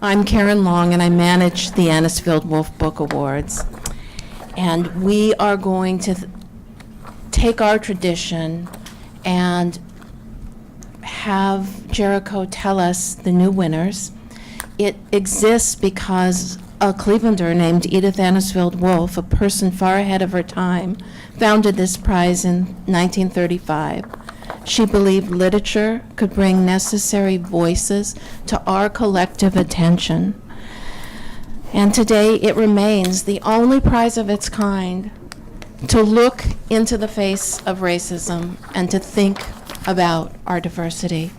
I'm Karen Long, and I manage the Anisfield-Wolf Book Awards. And we are going to take our tradition and have Jericho tell us the new winners. It exists because a Clevelander named Edith Anisfield-Wolf, a person far ahead of her time, founded this prize in 1935. She believed literature could bring necessary voices to our collective attention. And today it remains the only prize of its kind to look into the face of racism and to think about our diversity.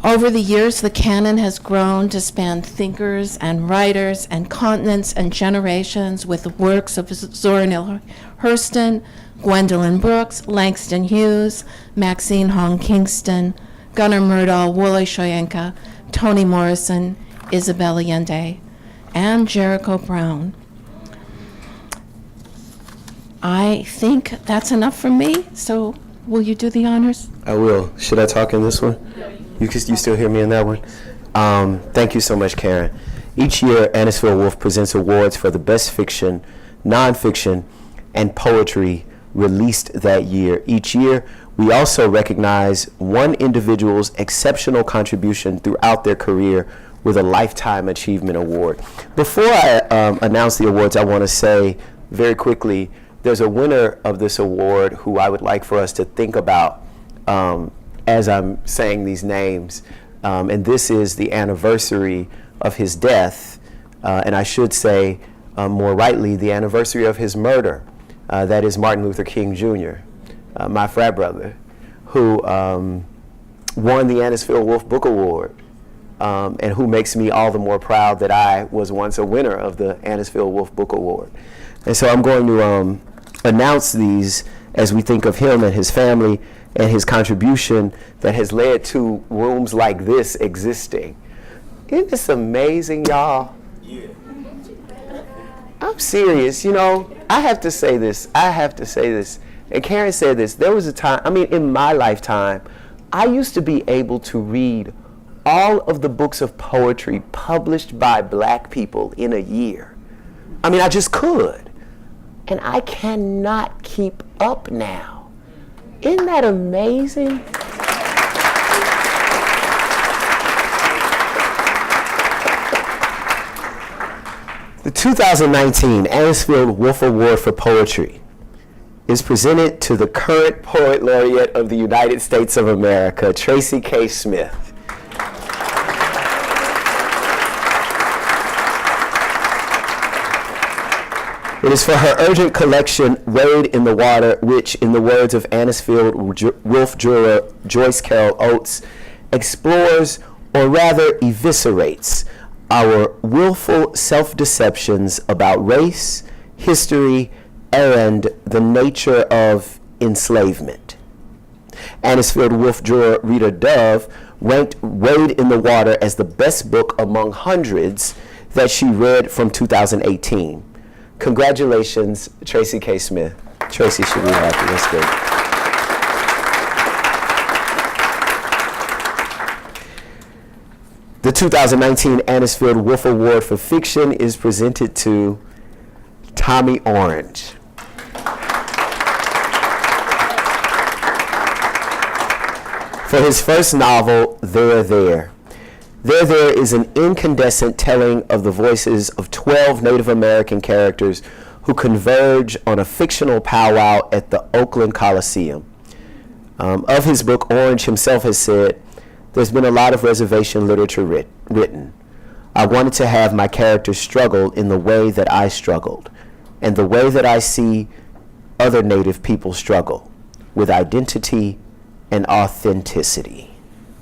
Over the years, the canon has grown to span thinkers and writers and continents and generations with the works of Zora Neale Hurston, Gwendolyn Brooks, Langston Hughes, Maxine Hong Kingston, Gunnar Myrdal, Wole Soyinka, Toni Morrison, Isabel Allende, and Jericho Brown. I think that's enough for me, so will you do the honors? I will. Should I talk in this one? You still hear me in that one? Thank you so much, Karen. Each year, Anisfield-Wolf presents awards for the best fiction, nonfiction, and poetry released that year. Each year, we also recognize one individual's exceptional contribution throughout their career with a Lifetime Achievement Award. Before I announce the awards, I want to say very quickly, there's a winner of this award who I would like for us to think about as I'm saying these names. And this is the anniversary of his death, and I should say more rightly, the anniversary of his murder. That is Martin Luther King Jr., my frat brother, who won the Anisfield-Wolf Book Award, and who makes me all the more proud that I was once a winner of the Anisfield-Wolf Book Award. And so I'm going to announce these as we think of him and his family and his contribution that has led to rooms like this existing. Isn't this amazing, y'all? Yeah. I'm serious, I have to say this. And Karen said this, there was a time, in my lifetime, I used to be able to read all of the books of poetry published by Black people in a year. I just could. And I cannot keep up now. Isn't that amazing? The 2019 Anisfield-Wolf Award for Poetry is presented to the current Poet Laureate of the United States of America, Tracy K. Smith. It is for her urgent collection, Wade in the Water, which, in the words of Anisfield-Wolf juror Joyce Carol Oates, explores, or rather eviscerates, our willful self-deceptions about race, history, and the nature of enslavement. Anisfield-Wolf juror Rita Dove ranked Wade in the Water as the best book among hundreds that she read from 2018. Congratulations, Tracy K. Smith. Tracy should be happy. That's good. The 2019 Anisfield-Wolf Award for Fiction is presented to Tommy Orange. For his first novel, There, There. There is an incandescent telling of the voices of 12 Native American characters who converge on a fictional powwow at the Oakland Coliseum. Of his book, Orange himself has said, "There's been a lot of reservation literature written. I wanted to have my characters struggle in the way that I struggled, and the way that I see other Native people struggle, with identity and authenticity."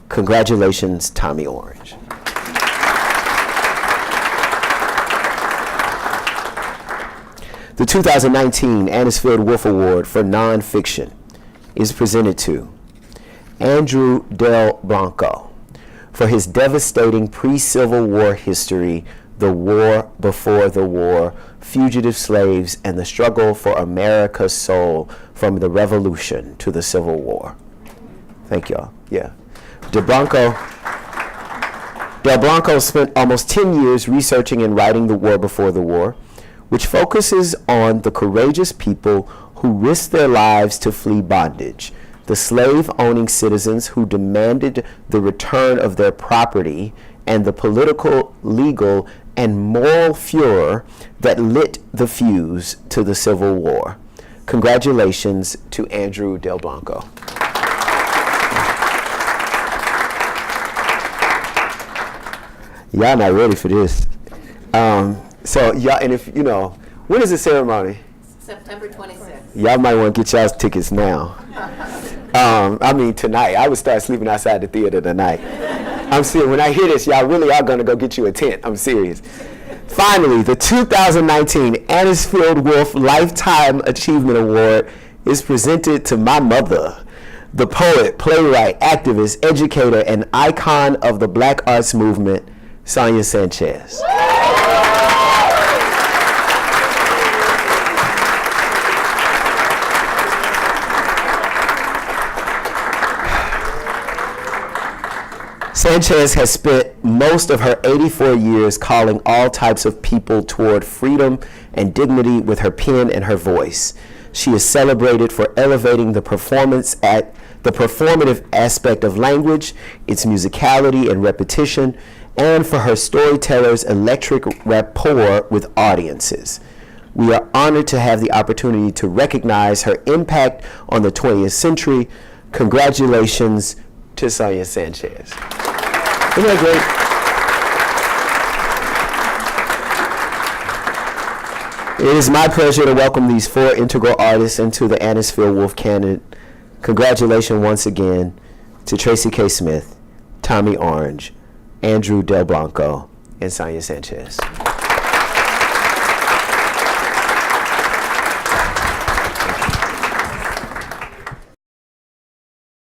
Congratulations, Tommy Orange. The 2019 Anisfield-Wolf Award for Nonfiction is presented to Andrew Delbanco for his devastating pre-Civil War history, The War Before the War, Fugitive Slaves, and the Struggle for America's Soul from the Revolution to the Civil War. Thank y'all. Yeah. Delbanco Delbanco spent almost 10 years researching and writing The War Before the War, which focuses on the courageous people who risked their lives to flee bondage, the slave-owning citizens who demanded the return of their property, and the political, legal, and moral furor that lit the fuse to the Civil War. Congratulations to Andrew Delbanco. Y'all not ready for this. So y'all, and if you know, when is the ceremony? September 26th. Y'all might want to get y'all's tickets now. I mean tonight. I would start sleeping outside the theater tonight. I'm serious. When I hear this, y'all really are gonna go get you a tent. I'm serious. Finally, the 2019 Anisfield-Wolf Lifetime Achievement Award is presented to my mother, the poet, playwright, activist, educator, and icon of the Black arts movement, Sonia Sanchez. Sanchez has spent most of her 84 years calling all types of people toward freedom and dignity with her pen and her voice. She is celebrated for elevating the performative aspect of language, its musicality and repetition, and for her storyteller's electric rapport with audiences. We are honored to have the opportunity to recognize her impact on the 20th century. Congratulations to Sonia Sanchez. Isn't that great? It is my pleasure to welcome these 4 integral artists into the Anisfield-Wolf canon. Congratulations once again to Tracy K. Smith, Tommy Orange, Andrew Delbanco, and Sonia Sanchez.